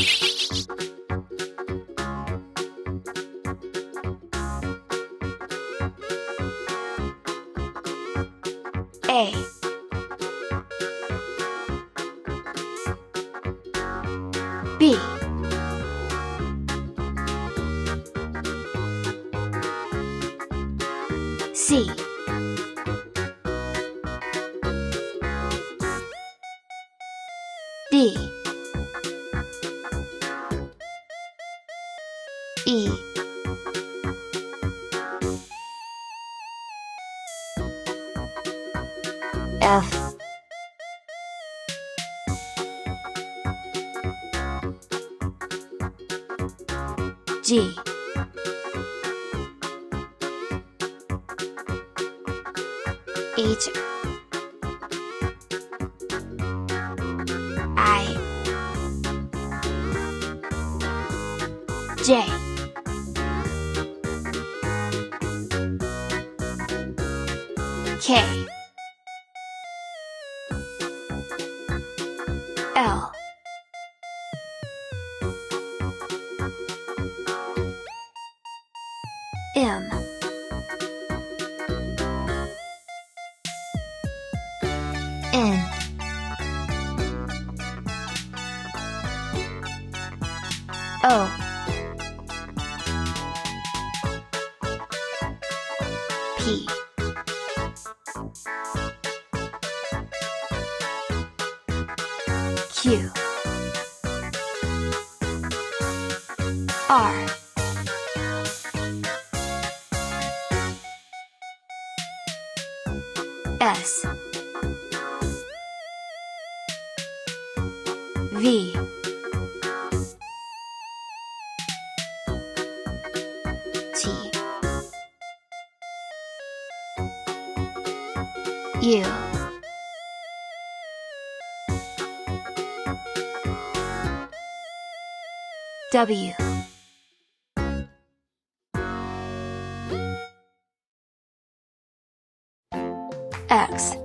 A. B. C. D. E. F. G. H. I. J. K. L. M. N. O. P. Q. R. S. V. T. U. W. X.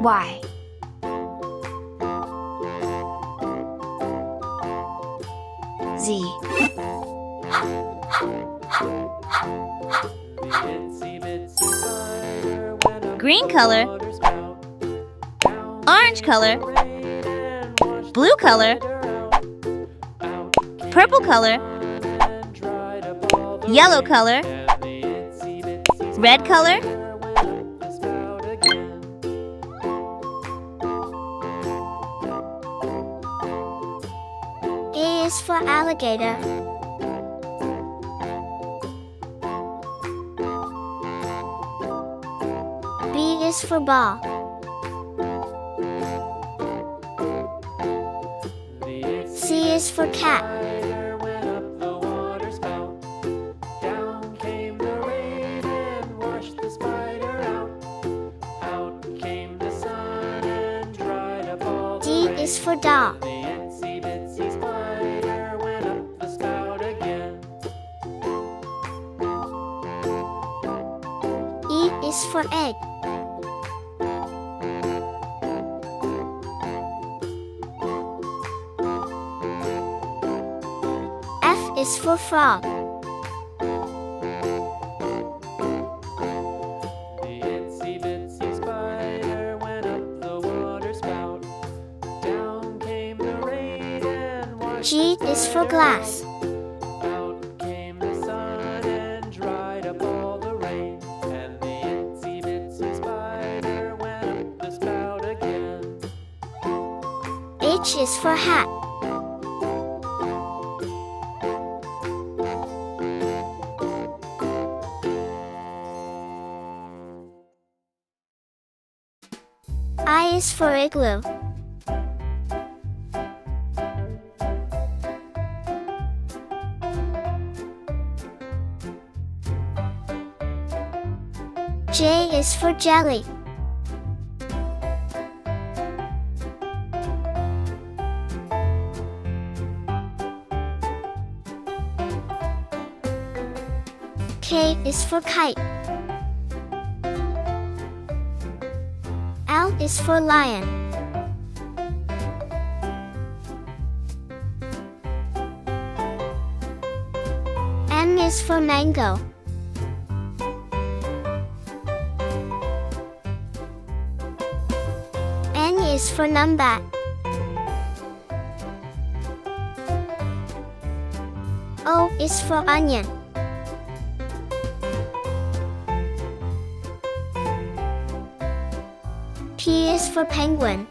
Y. Z. Green color, orange color, blue color, purple color, yellow color, red color, A is for alligator. B is for ball. C is for cat. D is for dog. E is for egg. F is for frog. G is for glass. H is for hat. I is for igloo. J is for jelly. K is for kite. L is for lion. M is for mango. N is for numbat. O is for onion. P is for penguin.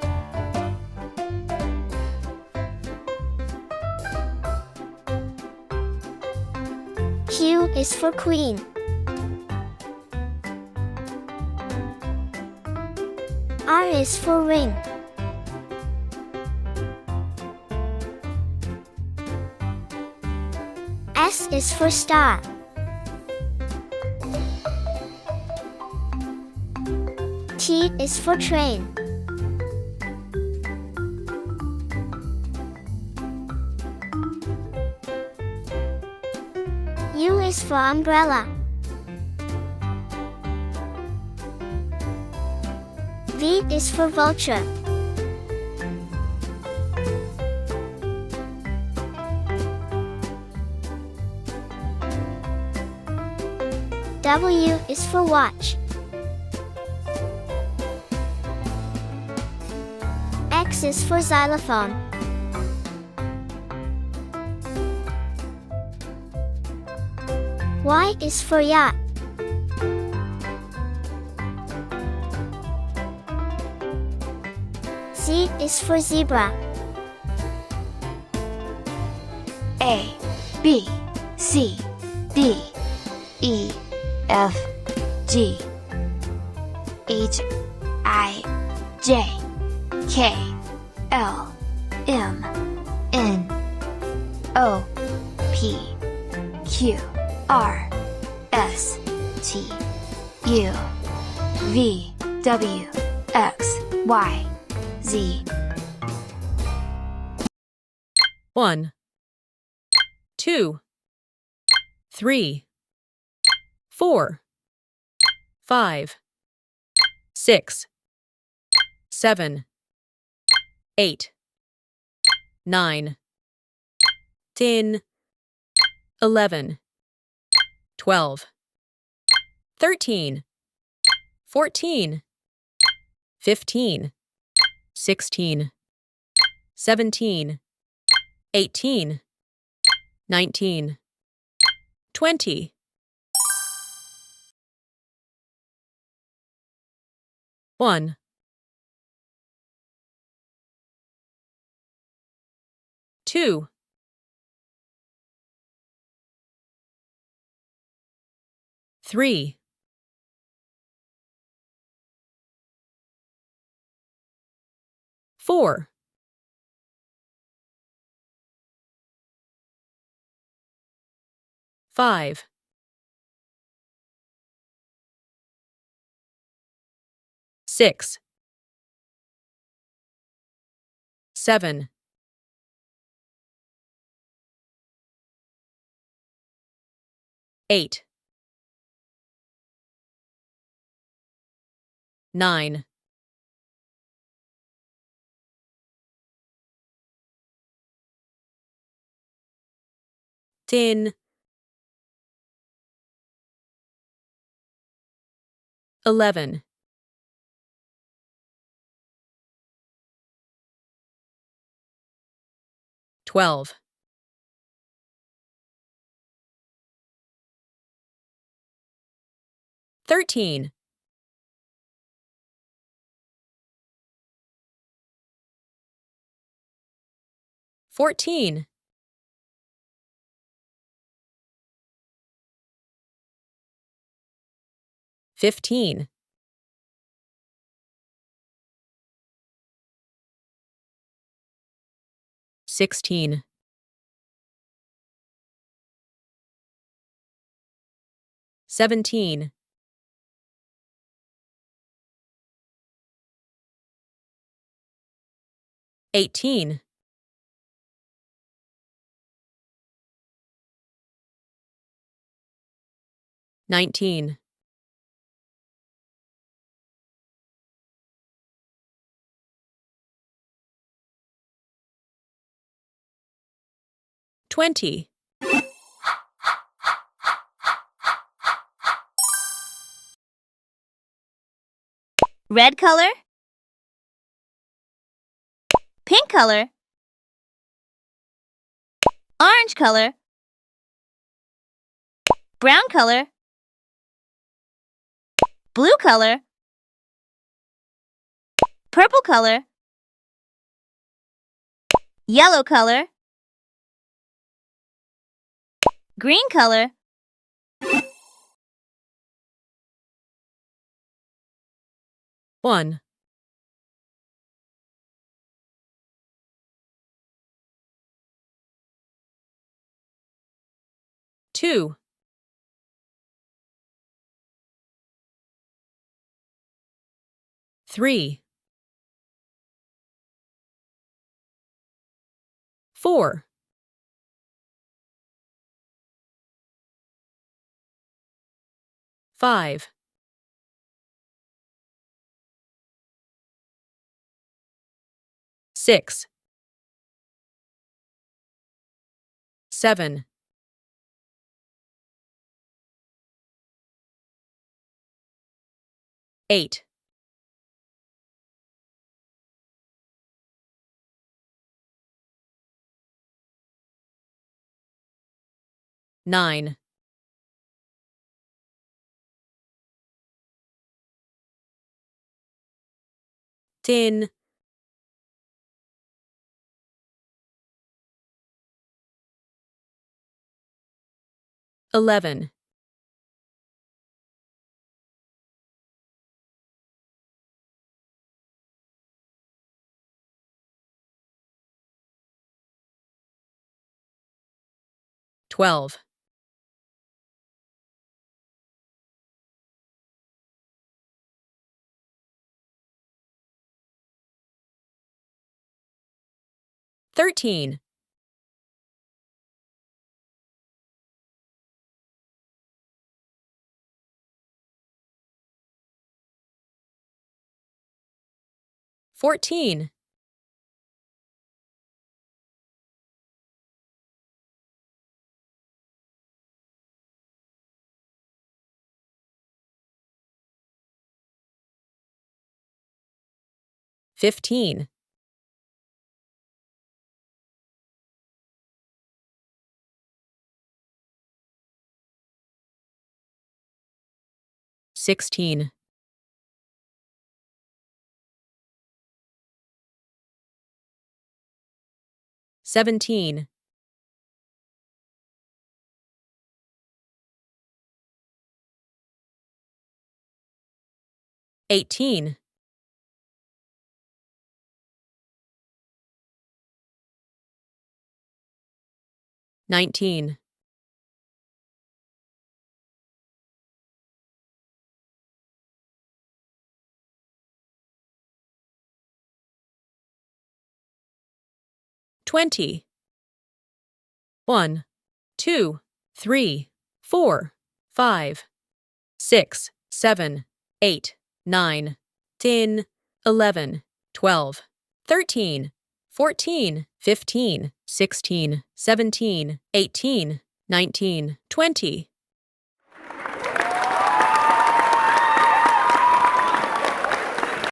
Q is for queen. R is for ring. S is for star. T is for train. U is for umbrella. V is for vulture. W is for watch. X is for xylophone. Y is for yacht. Z is for zebra. A, B, C, D, E, F, G, H, I, J, K, L, M, N, O, P, Q, R, S, T, U, V, W, X, Y, Z. 1, 2, 3, 4, 5, 6, 7, 8, 9, 10, 11, 12, 13, 14, 15, 16, 17, 18, 19, 20. 1, 2, 3, 4, 5, 6, 7, 8, 9, 10, 11, 12, 13, 14, 15, 16, seventeen, 18, nineteen, 20. Red color. Pink color. Orange color. Brown color. Blue color. Purple color. Yellow color. Green color. One, 2, 3, 4, 5, 6, 7, 8, 9, 10, 11, 12, 13, 14, 15, 16, 17, 18, 19, 20, 1, 2, 3, 4, 5, 6, 7, 8, 9, 10, 11, 12, 13, 14, 15, 16, 17, 18, 19, 20,